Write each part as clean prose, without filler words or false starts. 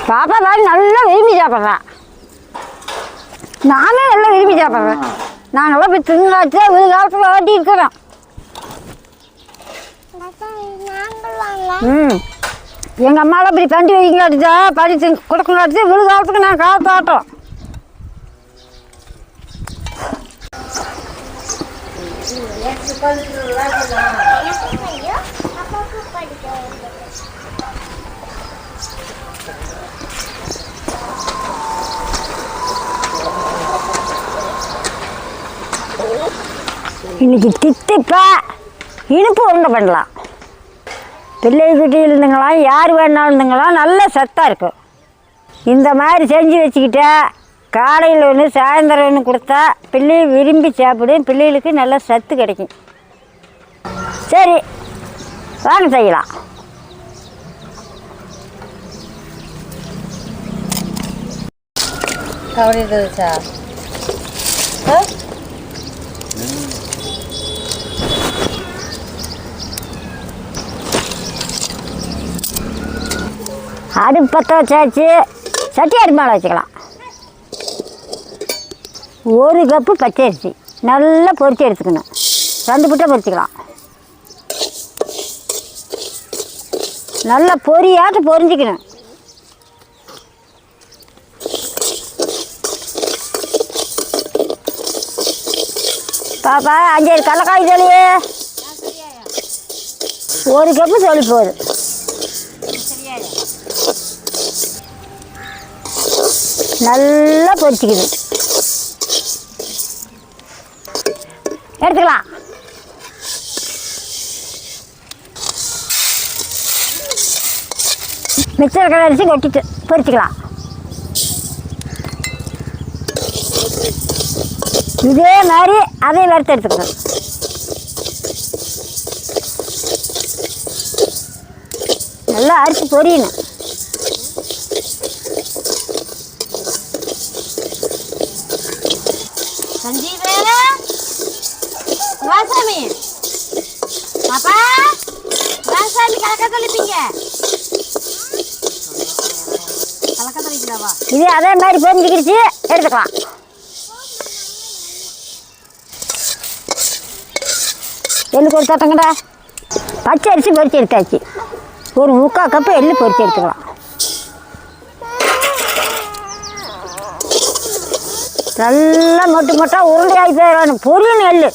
பாப்பா பாரு நல்லா விரும்பி சாப்பிட்றா. நானே நல்லா விரும்பி சாப்பிட்றேன். நாங்களாம் இப்போ திருநாச்சு ஒரு காலத்தில் ஓட்டி இருக்கிறோம். எங்கள் அம்மாலாம் இப்படி கண்டி வைக்கலாட்டிச்சா படித்து கொடுக்கலாட்டிச்சு விழு காலத்துக்கு நான் காத்தாட்டோம். இன்னைக்கு தித்திப்பா இனிப்பு உருண்டை பண்ணலாம். பிள்ளைகிட்ட இருந்துங்களா யார் வேணாலும் இருந்துங்களா நல்ல சத்தாக இருக்கும். இந்த மாதிரி செஞ்சு வச்சுக்கிட்டா காலையில் ஒன்று சாயந்தரம் ஒன்று கொடுத்தா பிள்ளைகள் விரும்பி சாப்பிடும். பிள்ளைகளுக்கு நல்ல சத்து கிடைக்கும். சரி வாங்க செய்யலாம். அடுப்பு பற்ற வச்சாச்சு. சட்டி அடுப்பு மேலே வச்சுக்கலாம். 1 கப்பு பச்சரிசி நல்லா பொரிச்சு எடுத்துக்கணும். 2 புட்டை பொரிச்சிக்கலாம். நல்லா பொரியாட்டு பொரிஞ்சிக்கணும். பாப்பா 5 கடலக்காய் சொல்லியே 1 கப்பு சொல்லி போகுது. நல்லா பொரிச்சிக்குது. எடுத்துக்கலாம். மிக்சர் கடை அரிசி கொட்டிட்டு பொரிச்சிக்கலாம். இதே மாதிரி அதையும் வறுத்து எடுத்துக்கணும். நல்லா அரிசி பொரியணும். சஞ்சீவேனா வாசாமி பாப்பா வாசாமி கலக்க தொலைப்பீங்க. கலக்க தொலைக்கலாவா? இது அதே மாதிரி பொரிஞ்சிக்கிடுச்சு. எடுத்துக்கலாம். எள்ளுக்கு ஒரு தட்டங்கடா. பச்சை அரிசி பொரிச்சு எடுத்தாச்சு. 1/4 கப்பு எள்ளு பொரிச்சு எடுத்துக்கலாம். நல்லா மொட்டு மொட்டாக உருண்டையாகி போயிடணும். பொரியணும் எள்ளு.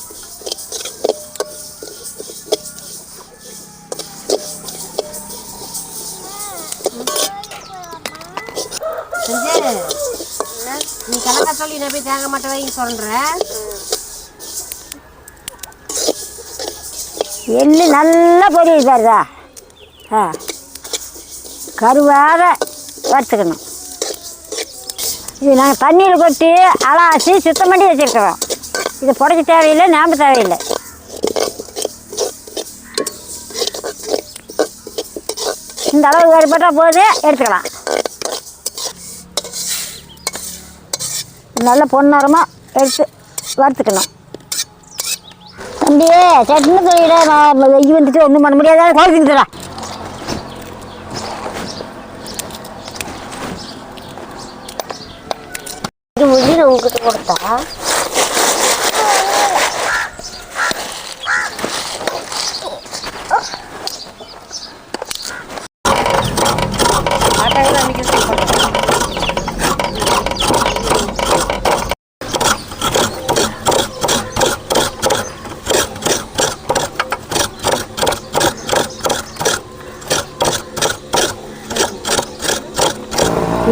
நீ கலக்க சொல்லி நான் போய் தேங்காய் மட்டும் வாங்கி சொல்கிறேன். எள்ளு நல்லா பொரியுது பாருதா. கருவாத வறுத்துக்கணும். இது நாங்கள் தண்ணியில் கொட்டி அலாசி சுத்தம் பண்ணி வச்சுருக்கிறோம். இது புடைக்க தேவையில்லை, நாம்ப தேவையில்லை. இந்த அளவு வேறுபட்டால் போது எடுத்துக்கலாம். நல்லா பொன்னரமாக எடுத்து வறுத்துக்கணும். தம்பியே சட்னி தொழில நான் வெய்ய வந்துட்டு ஒன்றும் பண்ண முடியாத குழந்தைங்களா. முடிஞ்சு உங்ககிட்ட கொடுத்தா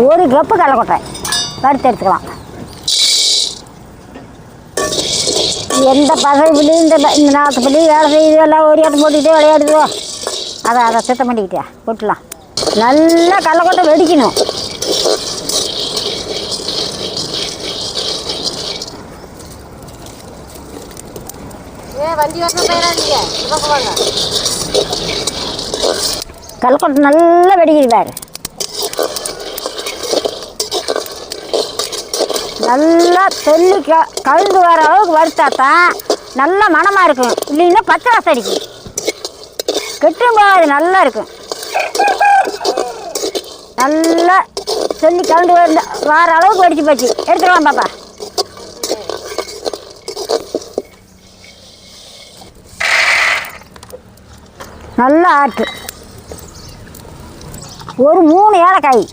ஒரு கப்பு கடலைக்கொட்டை வறுத்து எடுத்துக்கலாம். எந்த பசைப்புள்ளி இந்த நாத்துப்புள்ளி வேலை செய்யுது எல்லாம் ஒரு ஆட்டம் போட்டுக்கிட்டே விளையாடுதோ அதை சுத்தம் பண்ணிக்கிட்டே கொட்டலாம். நல்லா கடலைக்கொட்டை வெடிக்கணும். கடலைக்கொட்டை நல்லா வெடிக்குது பாரு. நல்லா தெள்ளி கலந்து வர அளவுக்கு வறுத்தாத்தான் நல்லா மணமாக இருக்கும். இல்லைன்னா பச்சை வாசம் அடிக்கும். கெட்டும் போகாது, நல்லா இருக்கும். நல்லா சொல்லி கலந்து வார அளவுக்கு வடிச்சு போச்சு. எடுத்துக்கலாம் பாப்பா. நல்லா ஆட்டு. ஒரு 3 ஏலக்காய்,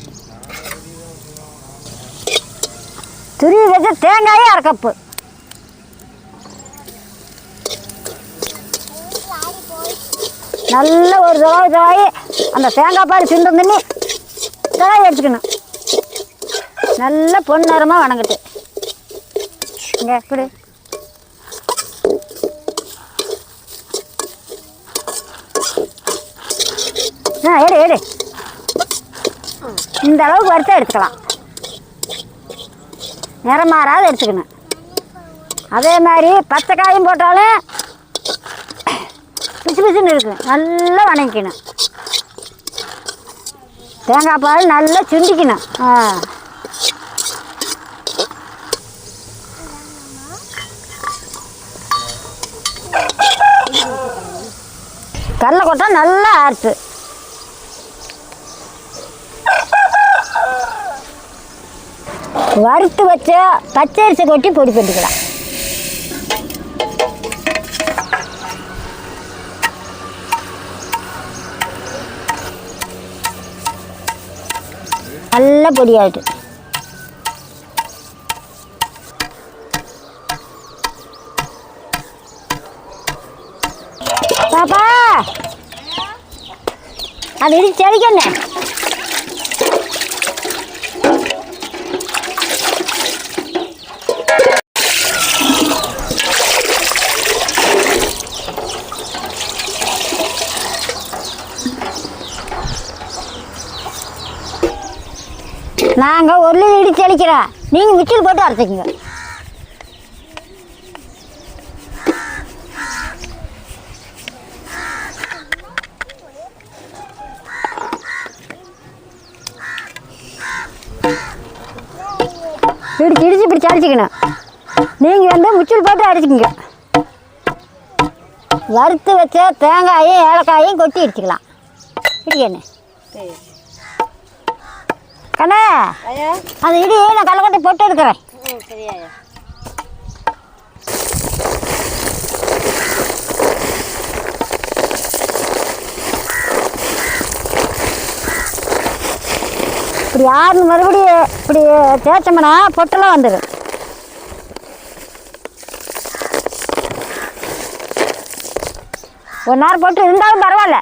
துருவி வச்ச தேங்காயே 1/2 கப்பு. நல்ல ஒரு தடவை அந்த தேங்காய் பால் சிந்தும் தண்ணி தடவை எடுத்துக்கணும். நல்லா பொன்னிறமாக வணங்கிட்டு இங்கே இப்படி எடு எடு. இந்த அளவுக்கு வறுத்தா எடுத்துக்கலாம். நிறம் மாறாத எடுத்துக்கணும். அதே மாதிரி பச்சை காயும் போட்டாலும் பிசு பிசுன்னு இருக்கும். நல்லா வணங்கிக்கணும். தேங்காய் பால் நல்லா சுண்டிக்கணும். கடலை கொட்டை நல்லா ஆறுத்து. வறுத்து வச்ச பச்சரிசி கொட்டி பொடி பண்ணிக்கலாம். நல்ல பொடியாயிட்டு. பாப்பா அது இடி செடிக்கண்ணே. நாங்கள் 1 லிட்டர் இடிச்சு அடிக்கிறோம். நீங்கள் மிக்சியில் போட்டு அரைச்சிக்கங்க. இடிச்சு இப்படி அரைச்சிக்கணும். நீங்கள் மிக்சியில் போட்டு அரைச்சிக்கங்க. வறுத்து வச்ச தேங்காயும் ஏலக்காயும் கொட்டி இடிச்சிக்கலாம். இடிக்கண்ணே கண்ணே. அது இடி நான் கடலக்கொட்டை போட்டு எடுக்கிறேன். இப்படி ஆறுனு மறுபடியும் இப்படி தேய்ச்சோம்னா பொட்டெல்லாம் வந்துடும். ஒரு நேரம் போட்டு இருந்தாலும் பரவாயில்ல.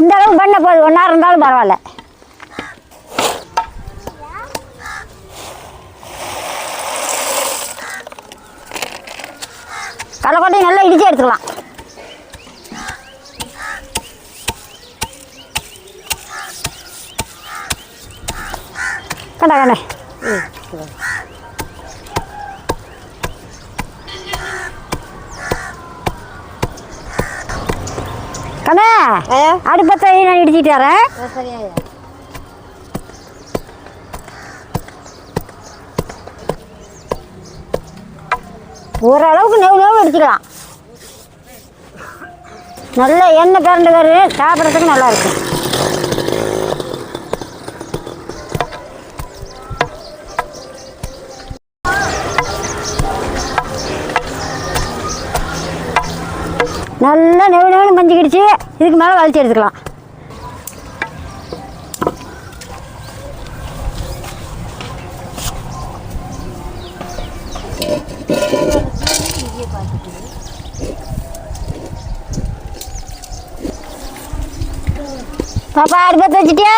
இந்த அளவுக்கு பண்ண போதும். 1 நேரம் இருந்தாலும் பரவாயில்ல. கடலக்கொட்டையும் நல்லா இடிச்சு எடுத்துக்கலாம். கண்டா கண்ணே. கண்ணே அடுப்பத்தை நான் இடிச்சிட்டு வரேன். ஓரளவுக்கு நெவு அடிச்சுக்கலாம். நல்ல எண்ணெய் கரண்டு வரும். சாப்பிட்றதுக்கு நல்லா இருக்கும். நல்லா நெவு மஞ்சு கிடிச்சு இதுக்கு மேலே வலிச்சு எடுத்துக்கலாம். பாப்பா அடுப்பத்தை வச்சுட்டியா?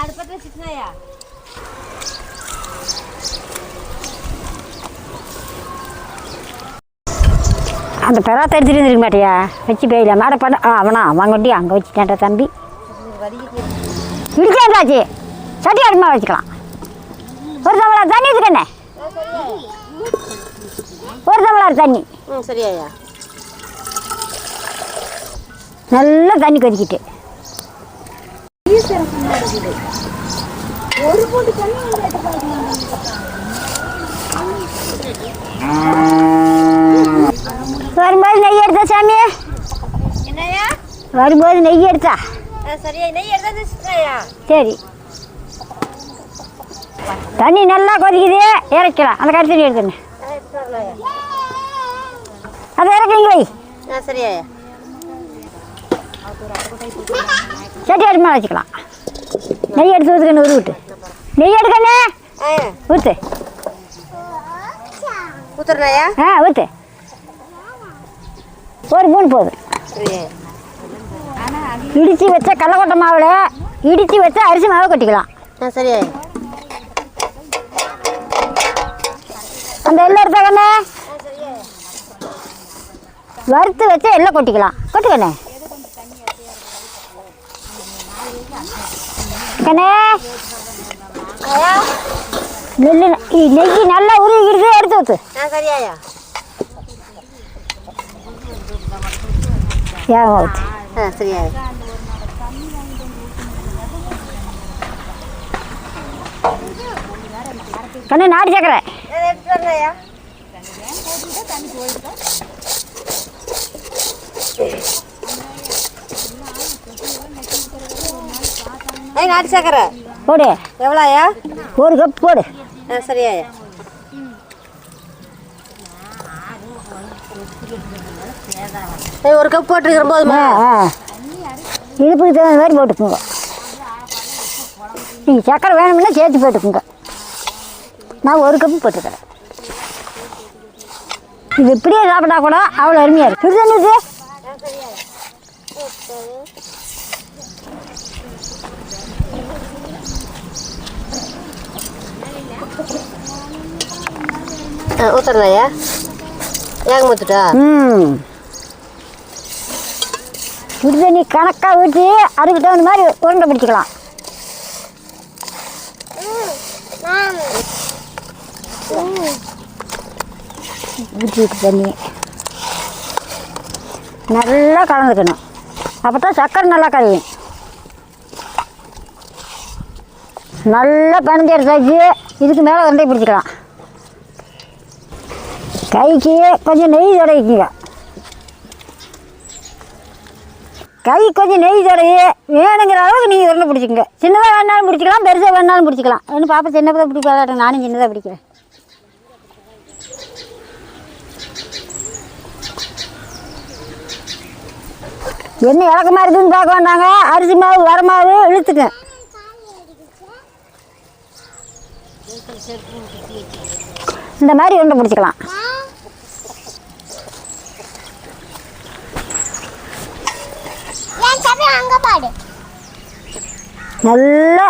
அடுப்பத்தை வச்சுட்டியா? அந்த பெறாத்த எடுத்துகிட்டு இருக்க மாட்டியா? வச்சு போயிடல மேடை பண்ண. அவன் கொண்டு அங்கே வச்சுட்டேன்டா தம்பி. இடிச்சாச்சு. சட்டி அடுமா வச்சுக்கலாம். ஒரு டம்ளர் தண்ணி இருக்குண்ணே. ஒரு டம்ளர் தண்ணி. சரியா? நல்லா தண்ணி கொதிக்கிட்டு வரும்போது நெய் எடுத்த சாமி. வரும்போது நெய் எடுத்தா சரியா நெய் எடுத்து வச்சுட்டாயா? சரி. தண்ணி நல்லா கொதிக்குது, இறக்கலாம். அந்த கருத்து எடுத்துன்னு அதை இறக்குங்க வை. சரியா சட்டி அடுப்பு மேலே வச்சுக்கலாம். நெய் எடுத்து ஊற்றுக்கண்ணு உருவிட்டு. நெய் எடுக்கண்ணே ஊற்று. ஊத்துறனாயா? ஊற்று. ஒரு மூணு போதும். இடித்து வச்ச கடலக்கொட்டை மாவில் இடித்து வச்ச அரிசி மாவை கொட்டிக்கலாம். சரியா அந்த எல்லாம் எடுத்தாக்கண்ணே வறுத்து வச்ச எல்லாம் கொட்டிக்கலாம். கொட்டுக்கண்ணே கண்ணே நெய் நல்லா உருவிக்கிட்டு எடுத்து ஊற்று. சரியாயா? ஏன் ஊற்று. சரியா கண்ணே நாட்டு சக்கரை எடுத்துறாயா? நாட்டு சக்கரை போடு. எவ்வளோயா? ஒரு கப் போடு. சரியாயா? ஒரு கப் போட்டுருக்கிற போதுமா? இனிப்புக்கு தகுந்த மாதிரி போட்டுக்குங்க. நீங்கள் சக்கரை வேணும்னா சேர்த்து போட்டுக்குங்க. நான் ஒரு கப்பு போட்டுக்கிறேன். இது இப்படியே சாப்பிட்டா கூட அவ்வளோ அருமையாக இருக்குது. சுடுதண்ணி ஊத்துறனாயா? ஏங்க ஊத்துட்டா? சுடுதண்ணி கணக்காக ஊற்றி அதுக்கு தகுந்த மாதிரி உருண்டை பிடிச்சிக்கலாம். ஊற்றிட்டு தண்ணி நல்லா கலந்துக்கணும். அப்போ தான் சக்கரை நல்லா கரையும். நல்லா பிணைஞ்சி எடுத்தாச்சு. இதுக்கு மேலே உருண்டை பிடிச்சிக்கலாம். கைக்கு கொஞ்சம் நெய் தடவிக்குங்க. கை கொஞ்சம் நெய் தடவி வேணுங்கிற அளவுக்கு நீங்கள் உருண்டை பிடிச்சிக்கங்க. சின்னதாக வேணாலும் பிடிச்சிக்கலாம், பெருசாக வேணாலும் பிடிச்சிக்கலாம். ஒன்று பாப்பா சின்னதாக பிடிக்காத, நானும் சின்னதாக பிடிக்கிறேன். என்ன இலக்கமாக இருக்குதுன்னு பார்க்க வேண்டாங்க. அரிசி மாவு வர மாவு இழுத்துக்க. இந்த மாதிரி உருண்டை பிடிச்சிக்கலாம். நல்லா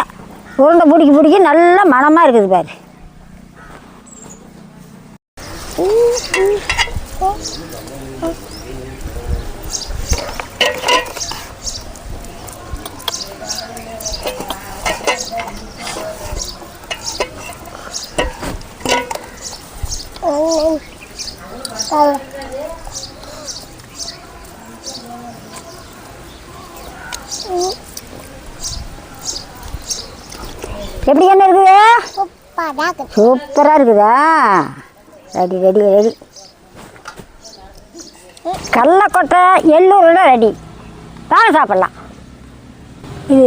உருண்டை பிடிக்க நல்லா மணமாக இருக்குது பாரு. எப்படி என்ன இருக்குது? சூப்பராக இருக்குதா? Ready ready ready. கடலக்கொட்டை எள்ளூரோட ரெடி. தானே சாப்பிட்லாம். இது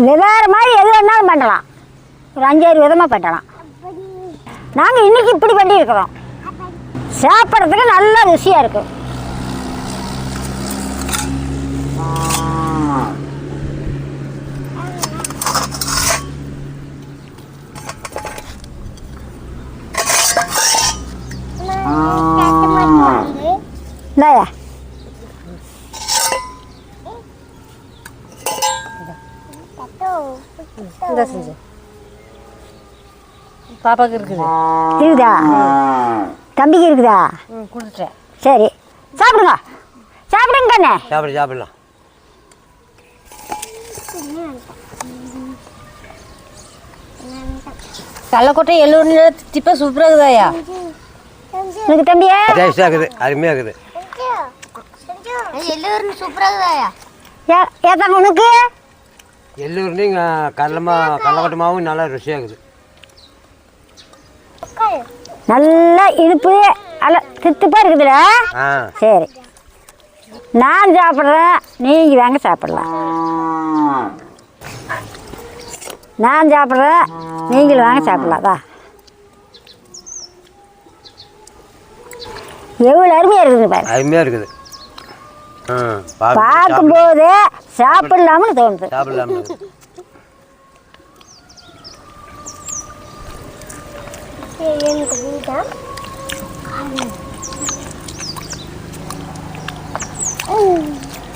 வெவ்வேறு மாதிரி எது வேணாலும் பண்ணலாம். ஒரு 5-6 விதமாக பண்ணலாம். நாங்கள் இன்றைக்கி இப்படி பண்ணியிருக்கிறோம். சாப்பிட்றதுக்கு நல்ல ருசியாக இருக்கும். இந்தாயா செஞ்சு பாப்பாவுக்கு இருக்குது. இருக்குதா? தம்பிக்கு இருக்குதா? கொடுத்துட்டேன். சரி சாப்பிடுங்க. சாப்பிடுங்க கண்ணே. சாப்பிடலாம். கடலக்கொட்டை எள்ளூர்னு திப்பா சூப்பராக இருக்குதாயா? எனக்கு தம்பியா டேஸ்டாக இருக்குது, அருமையாக இருக்குது. எள்ளூர்னு சூப்பராக இருக்குதாயா? ஏத்தாங்க உனக்கு எள்ளூர்னு கடலக்கொட்டை மாவும் நல்லா ருசியாக இருக்குது. நல்லா இனிப்பு அல்ல தித்துப்பா இருக்குதுல. சரி நான் சாப்பிட்றேன், நீங்கள் வாங்க சாப்பிடலாம். நான் சாப்பிட்றேன், நீங்களும் வாங்க சாப்பிடலாதா. எவ்வளோ அருமையாக இருக்குது பாரு. அருமையாக இருக்குது. பார்க்கும்போது சாப்பிடலாம்னு தோணுது. சாப்பிடலாம்னு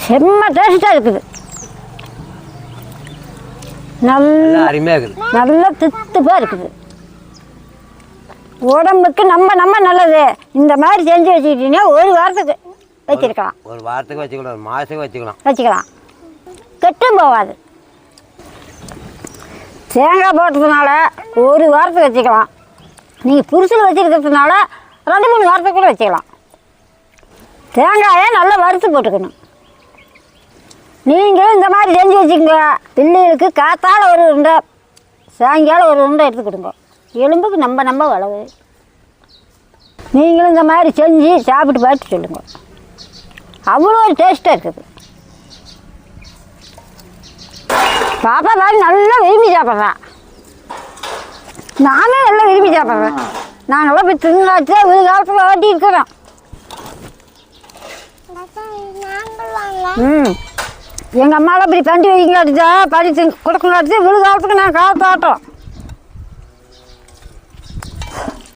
செம்ம டேஸ்ட்டாக இருக்குது. நல்லா அருமையாக இருக்குது. நல்லா தித்துப்பாக இருக்குது. உடம்புக்கு நம்ம நல்லது. இந்த மாதிரி செஞ்சு வச்சுக்கிட்டீங்கன்னா ஒரு வாரத்துக்கு வச்சுருக்கலாம். ஒரு வாரத்துக்கு வச்சுக்கலாம், ஒரு மாதத்துக்கு வச்சுக்கலாம். கெட்டும் போகாது. தேங்காய் போட்டதுனால ஒரு வாரத்துக்கு வச்சுக்கலாம். நீங்கள் புருஷன் வச்சுருக்கிறதுனால 2-3 வாரத்துக்கு கூட வச்சுக்கலாம். தேங்காயை நல்லா வறுத்து போட்டுக்கணும். நீங்களும் இந்த மாதிரி செஞ்சு வச்சுக்கோங்க. பிள்ளைகளுக்கு காத்தால் ஒரு உருண்டை, சாயங்காலம் ஒரு உருண்டை எடுத்து கொடுங்க. எலும்புக்கு நம்ம வளவு. நீங்களும் இந்த மாதிரி செஞ்சு சாப்பிட்டு பார்த்து சொல்லுங்கள். அவ்வளோ ஒரு டேஸ்ட்டாக இருக்குது. பாப்பா மாதிரி நல்லா விரும்பி சாப்பிட்றேன். நானும் நல்லா விரும்பி சாப்பிட்றேன். நாங்களாம் இப்போ திருநாட்டு ஒரு காலத்தில் ஓட்டி இருக்கிறோம். எங்கள் அம்மாலாம் இப்படி பண்டி வைக்கலாட்டு படி கொடுக்கலாட்டு விழு காலத்துக்கு நான் காலத்தாட்டோம்.